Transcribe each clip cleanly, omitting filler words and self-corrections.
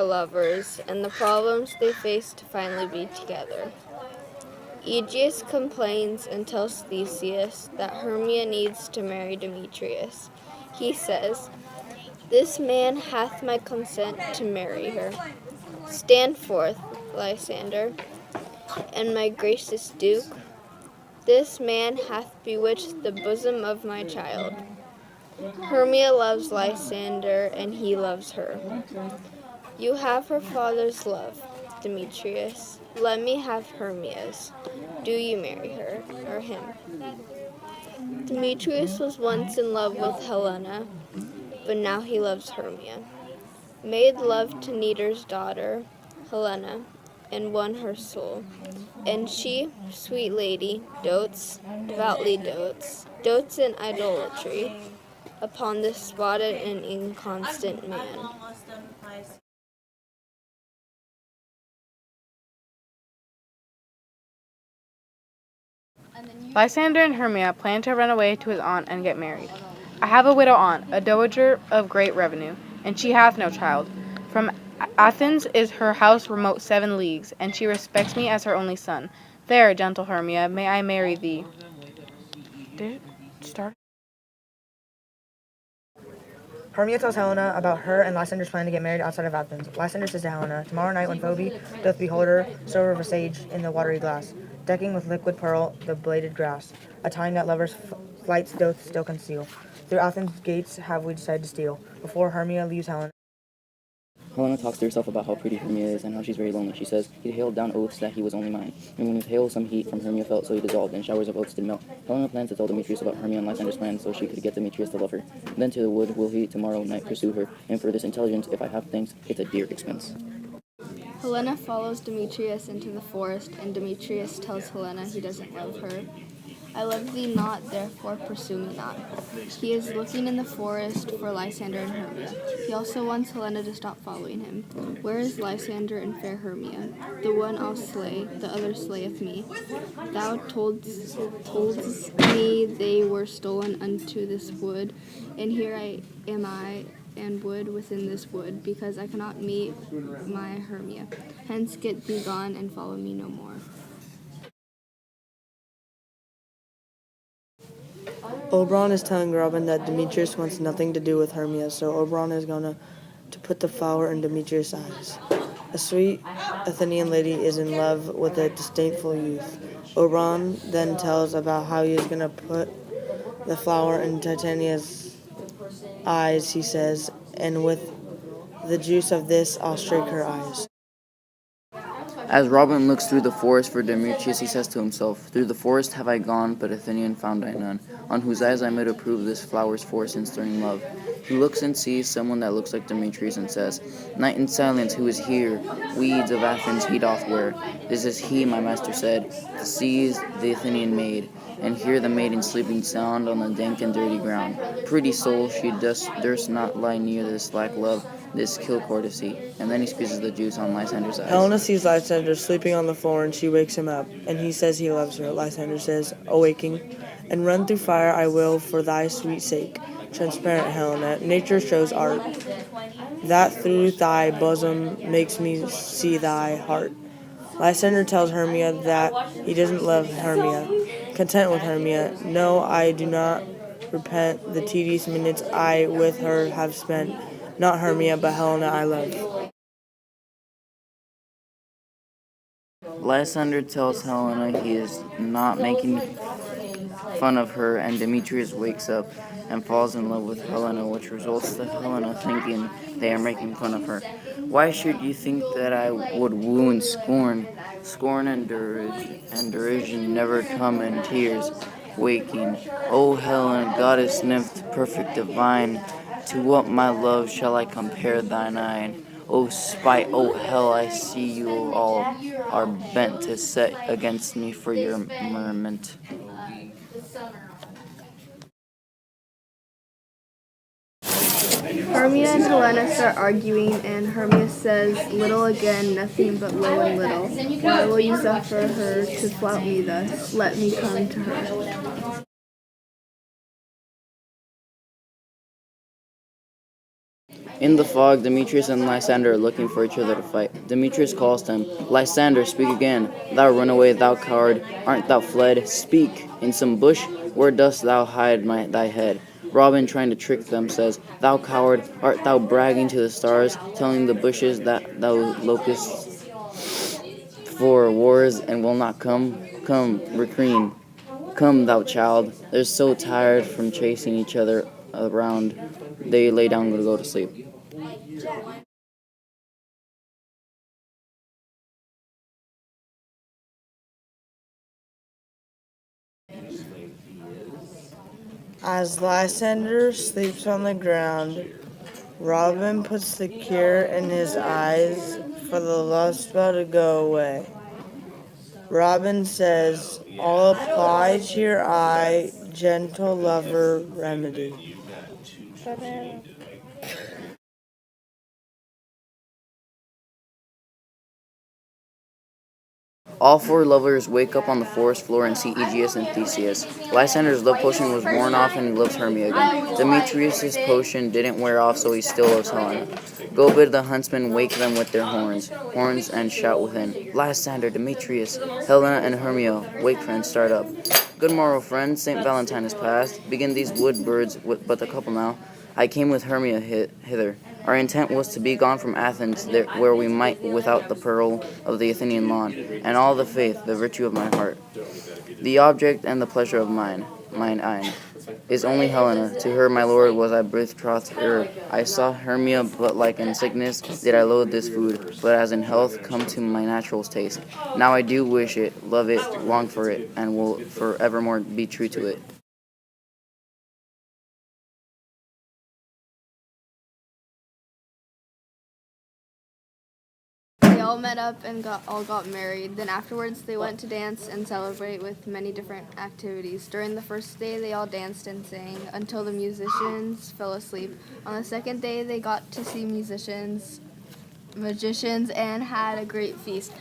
lovers and the problems they face to finally be together. Aegeus complains and tells Theseus that Hermia needs to marry Demetrius. He says, "This man hath my consent to marry her. Stand forth, Lysander, and my gracious Duke. This man hath bewitched the bosom of my child. Hermia loves Lysander, and he loves her. You have her father's love, Demetrius. Let me have Hermia's. Do you marry her, or him?" Demetrius was once in love with Helena, but now he loves Hermia. Made love to Neater's daughter, Helena, and won her soul. And she, sweet lady, devoutly dotes in idolatry upon this spotted and inconstant man. Lysander and Hermia plan to run away to his aunt and get married. I have a widow aunt, a dowager of great revenue, and she hath no child. From Athens is her house remote 7 leagues, and she respects me as her only son. There, gentle Hermia, may I marry thee. Did it start? Hermia tells Helena about her and Lysander's plan to get married outside of Athens. Lysander says to Helena, "Tomorrow night when Phoebe doth behold her, silver of a sage in the watery glass, decking with liquid pearl the bladed grass, a time that lovers' flights doth still conceal. Through Athens' gates have we decided to steal." Before Hermia leaves Helena, talks to herself about how pretty Hermia is and how she's very lonely. She says, "He hailed down oaths that he was only mine. And when with hail some heat from Hermia felt, so he dissolved, and showers of oaths did melt." Helena plans to tell Demetrius about Hermia and Lysander's plan, so she could get Demetrius to love her. Then to the wood will he tomorrow night pursue her, and for this intelligence, if I have thanks, it's a dear expense. Helena follows Demetrius into the forest, and Demetrius tells Helena he doesn't love her. "I love thee not, therefore pursue me not." He is looking in the forest for Lysander and Hermia. He also wants Helena to stop following him. "Where is Lysander and fair Hermia? The one I'll slay, the other slayeth me. Thou toldst me they were stolen unto this wood, and here am I and wood within this wood, because I cannot meet my Hermia. Hence get thee gone, and follow me no more." Oberon is telling Robin that Demetrius wants nothing to do with Hermia, so Oberon is going to put the flower in Demetrius' eyes. A sweet Athenian lady is in love with a disdainful youth. Oberon then tells about how he is going to put the flower in Titania's eyes, he says, "and with the juice of this I'll strike her eyes." As Robin looks through the forest for Demetrius, he says to himself, "Through the forest have I gone, but Athenian found I none, on whose eyes I might approve this flower's force in stirring love." He looks and sees someone that looks like Demetrius and says, "Night and silence, who is here? Weeds of Athens he doth wear. This is he, my master said, sees the Athenian maid, and hear the maiden sleeping sound on the dank and dirty ground. Pretty soul, she durst not lie near this lack love, this kill courtesy." And then he squeezes the juice on Lysander's eyes. Helena sees Lysander sleeping on the floor, and she wakes him up, and he says he loves her. Lysander says, awaking, "And run through fire I will for thy sweet sake." Transparent Helena, nature shows art, that through thy bosom makes me see thy heart. Lysander tells Hermia that he doesn't love Hermia. Content with Hermia, "No, I do not repent the tedious minutes I with her have spent. Not Hermia, but Helena I love." Lysander tells Helena he is not making fun of her, and Demetrius wakes up and falls in love with Helena, which results in Helena thinking they are making fun of her. "Why should you think that I would woo and scorn? Scorn and derision never come in tears. Waking, O Helen, goddess nymph, perfect divine, to what my love shall I compare thine eye? O spite, O hell, I see you all are bent to set against me for your merriment." Hermia and Helena start arguing, and Hermia says, "Little again, nothing but low and little. Why will you suffer her to flout me thus? Let me come to her." In the fog, Demetrius and Lysander are looking for each other to fight. Demetrius calls to him, Lysander, speak again. Thou runaway, thou coward, art thou fled? Speak. In some bush, where dost thou hide thy head? Robin, trying to trick them, says, Thou coward, art thou bragging to the stars, telling the bushes that thou locust for wars and will not come? Come, Recrene. Come, thou child. They're so tired from chasing each other around, they lay down to go to sleep. As Lysander sleeps on the ground, Robin puts the cure in his eyes for the love spell to go away. Robin says, I'll apply to your eye, gentle lover remedy. All four lovers wake up on the forest floor and see Aegeus and Theseus. Lysander's love potion was worn off and he loves Hermia again. Demetrius' potion didn't wear off, so he still loves Helena. Go bid the huntsmen wake them with their horns, and shout within, Lysander, Demetrius, Helena, and Hermia, wake friends, start up. Good morrow, friends, St. Valentine is past. Begin these wood birds with but the couple now. I came with Hermia hither. Our intent was to be gone from Athens, where we might without the pearl of the Athenian lawn, and all the faith, the virtue of my heart. The object and the pleasure of mine eyne, is only Helena. To her, my lord, was I betrothed ere I saw Hermia, but like in sickness did I loathe this food, but as in health come to my natural taste. Now I do wish it, love it, long for it, and will forevermore be true to it. They all met up and got married. Then afterwards they went to dance and celebrate with many different activities. During the first day they all danced and sang until the musicians fell asleep. On the second day they got to see magicians and had a great feast.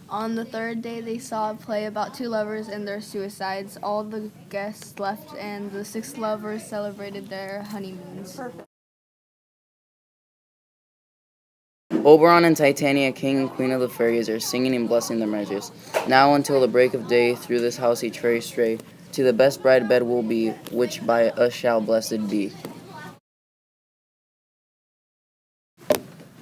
On the third day they saw a play about two lovers and their suicides. All the guests left and the six lovers celebrated their honeymoons. Oberon and Titania, king and queen of the fairies, are singing and blessing their marriages. Now until the break of day, through this house each fairy stray, to the best bride bed will be, which by us shall blessed be.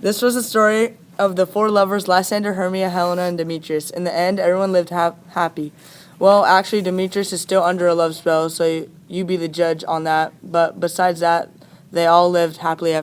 This was the story of the four lovers, Lysander, Hermia, Helena, and Demetrius. In the end, everyone lived happy. Well, actually, Demetrius is still under a love spell, so you be the judge on that. But besides that, they all lived happily ever